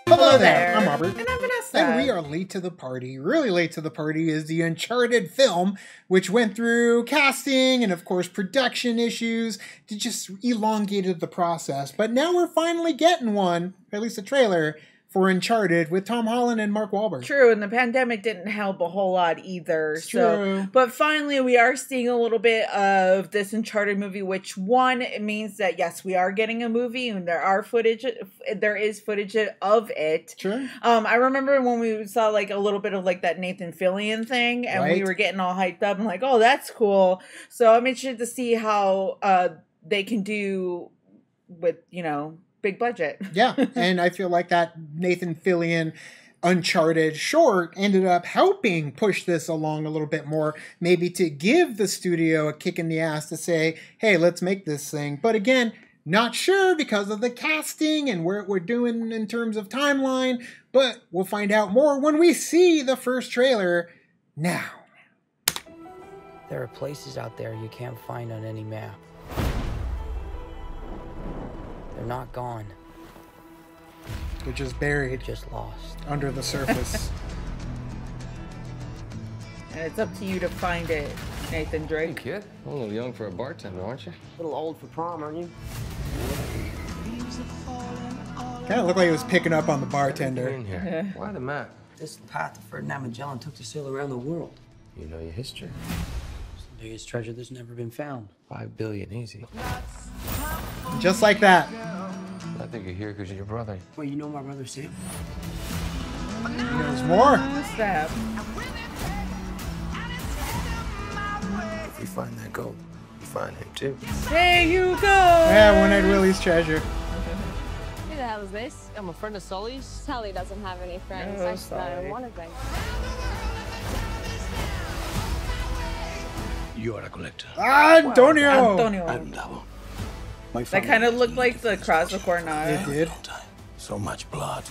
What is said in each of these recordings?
Hello there, I'm Robert. And I'm Vanessa. And we are late to the party. Really late to the party is the Uncharted film, which went through casting and, of course, production issues to just elongated the process. But now we're finally getting one, at least a trailer, for Uncharted with Tom Holland and Mark Wahlberg. True, and the pandemic didn't help a whole lot either. It's true. But finally, we are seeing a little bit of this Uncharted movie, which one, it means that yes, we are getting a movie, and there is footage of it. Sure. I remember when we saw like a little bit of like that Nathan Fillion thing, and we Right. were getting all hyped up and like, oh, that's cool. So I'm interested to see how they can do with, big budget. Yeah, and I feel like that Nathan Fillion Uncharted short ended up helping push this along a little bit more, maybe to give the studio a kick in the ass to say, hey, let's make this thing. But again, not sure because of the casting and where we're doing in terms of timeline, but we'll find out more when we see the first trailer now. There are places out there you can't find on any map. They're not gone. They're just They're buried just lost. under the surface. And it's up to you to find it, Nathan Hey, Drake. kid. A little young for a bartender, aren't you? A little old for prom, aren't you? Kind of looked like he was picking up on the Get bartender. in here. Why the map? This is the path that Ferdinand Magellan took to sail around the world. You know your history. It's the biggest treasure that's never been found. 5 billion, easy. Just like that. I think you're here because of your brother. Well, you know my brother Sam? There's more. What's that? If we find that gold, we find him too. There you go. Yeah, One-Eyed Willie's treasure. Who the hell is this? I'm a friend of Sully's. Sully doesn't have any friends. Oh, I should Sully. know one of them. You are a collector. Antonio! Antonio. I'm Davo. My That family kind of has looked been like the looking for cross of this fortune Coronado. It did. for a long time. So much blood.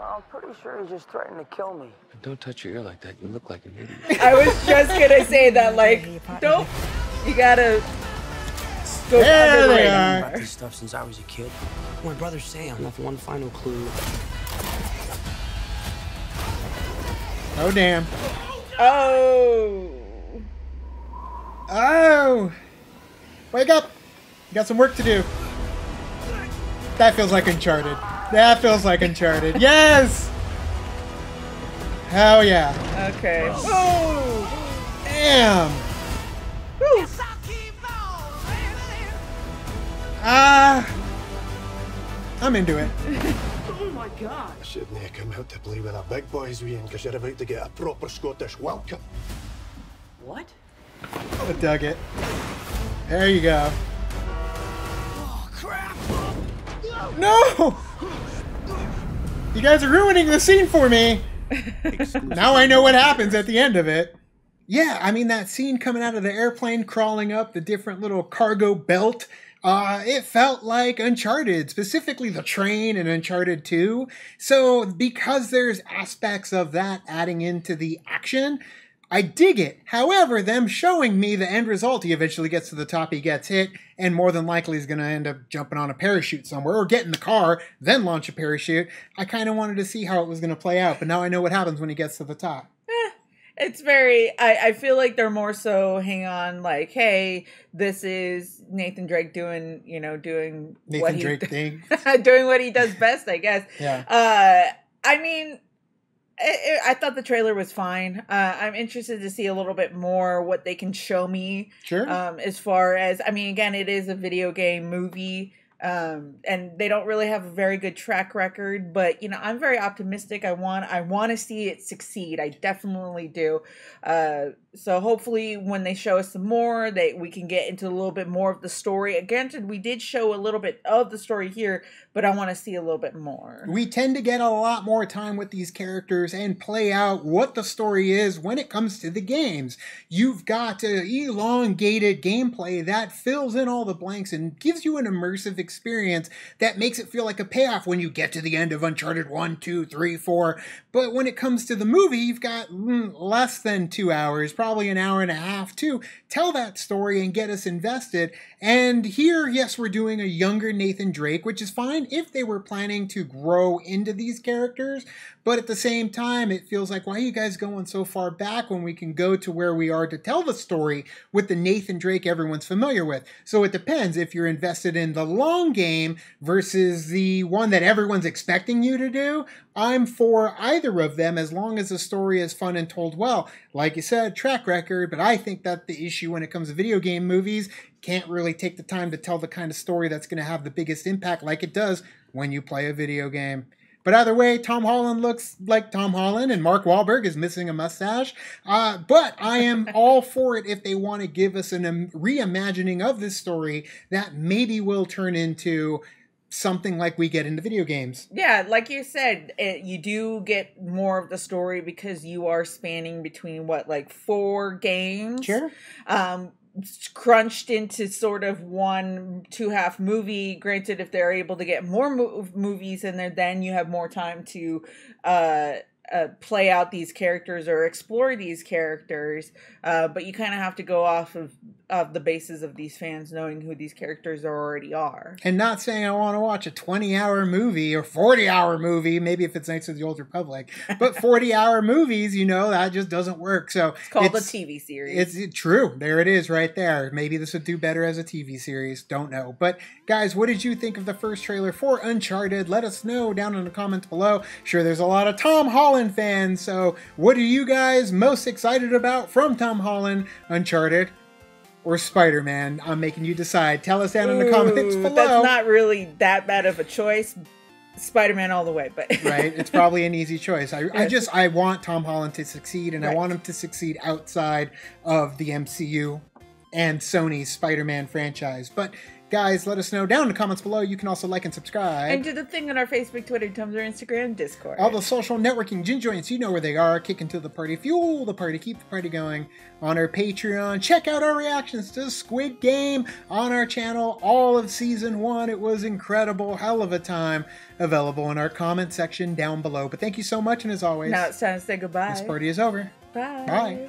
I'm pretty sure he's just threatening to kill me. Don't touch your ear like that. You look like an idiot. I was just gonna say that, like, don't. You gotta go There under the they radar. are. I've this stuff since I was a kid. My brother Sam left one final clue. Oh, damn. Oh. Oh! Wake up! You got some work to do. That feels like Uncharted. That feels like Uncharted. Yes! Hell yeah. Okay. Oh. Damn! Ah! I'm into it. I shouldn't have come out to play with the big boys, Ian, because you're about to get a proper Scottish welcome. What? I dug it. There you go. Oh, crap! No! You guys are ruining the scene for me! Now I know what happens at the end of it. Yeah, I mean, that scene coming out of the airplane, crawling up the different little cargo belt, it felt like Uncharted, specifically the train in Uncharted 2. So because there's aspects of that adding into the action, I dig it. However, them showing me the end result, he eventually gets to the top, he gets hit, and more than likely is going to end up jumping on a parachute somewhere, or get in the car, then launch a parachute. I kind of wanted to see how it was going to play out, but now I know what happens when he gets to the top. It's very, I feel like they're more so hang on, like, hey, this is Nathan Drake doing, doing what Nathan he Drake thing. doing what he does best, I guess. Yeah. I mean, I thought the trailer was fine. I'm interested to see a little bit more what they can show me. Sure. As far as, I mean, again, it is a video game movie. And they don't really have a very good track record, but I'm very optimistic. I want to see it succeed. I definitely do. So hopefully when they show us some more, we can get into a little bit more of the story. Again, we did show a little bit of the story here, but I want to see a little bit more. We tend to get a lot more time with these characters and play out what the story is when it comes to the games. You've got elongated gameplay that fills in all the blanks and gives you an immersive experience that makes it feel like a payoff when you get to the end of Uncharted 1, 2, 3, 4. But when it comes to the movie, you've got less than 2 hours, probably an hour and a half to tell that story and get us invested. And here, yes, we're doing a younger Nathan Drake, which is fine if they were planning to grow into these characters. But at the same time, it feels like, why are you guys going so far back when we can go to where we are to tell the story with the Nathan Drake everyone's familiar with? So it depends if you're invested in the long game versus the one that everyone's expecting you to do. I'm for either of them as long as the story is fun and told well. Like you said, track record, but I think that the issue when it comes to video game movies can't really take the time to tell the kind of story that's going to have the biggest impact like it does when you play a video game. But either way, Tom Holland looks like Tom Holland, and Mark Wahlberg is missing a mustache. But I am all for it if they want to give us a reimagining of this story that maybe will turn into something like we get into video games. Yeah, like you said, you do get more of the story because you are spanning between, what, like 4 games? Sure. Crunched into sort of 1 2.5 movie. Granted, if they're able to get more movies in there, then you have more time to play out these characters or explore these characters. But you kind of have to go off of the basis of these fans knowing who these characters already are. And not saying I want to watch a 20-hour movie or 40-hour movie, maybe if it's Knights of the Old Republic, but 40-hour movies, you know, that just doesn't work. So it's called a TV series. It's true. There it is right there. Maybe this would do better as a TV series. Don't know. But guys, what did you think of the first trailer for Uncharted? Let us know down in the comments below. Sure, there's a lot of Tom Holland fans. So what are you guys most excited about from Tom Holland, Uncharted, or Spider-Man? I'm making you decide. Tell us down in the comments below. That's not really that bad of a choice. Spider-Man all the way, but right, it's probably an easy choice. I want Tom Holland to succeed, and right. I want him to succeed outside of the MCU and Sony's Spider-Man franchise. But guys, let us know down in the comments below. You can also like and subscribe. And do the thing on our Facebook, Twitter, Tumblr, Instagram, Discord. All the social networking gin joints, you know where they are. Kick into the party, fuel the party, keep the party going. On our Patreon, check out our reactions to Squid Game on our channel. All of Season 1. It was incredible. Hell of a time. Available in our comment section down below. But thank you so much, and as always, now it's time to say goodbye. This party is over. Bye. Bye.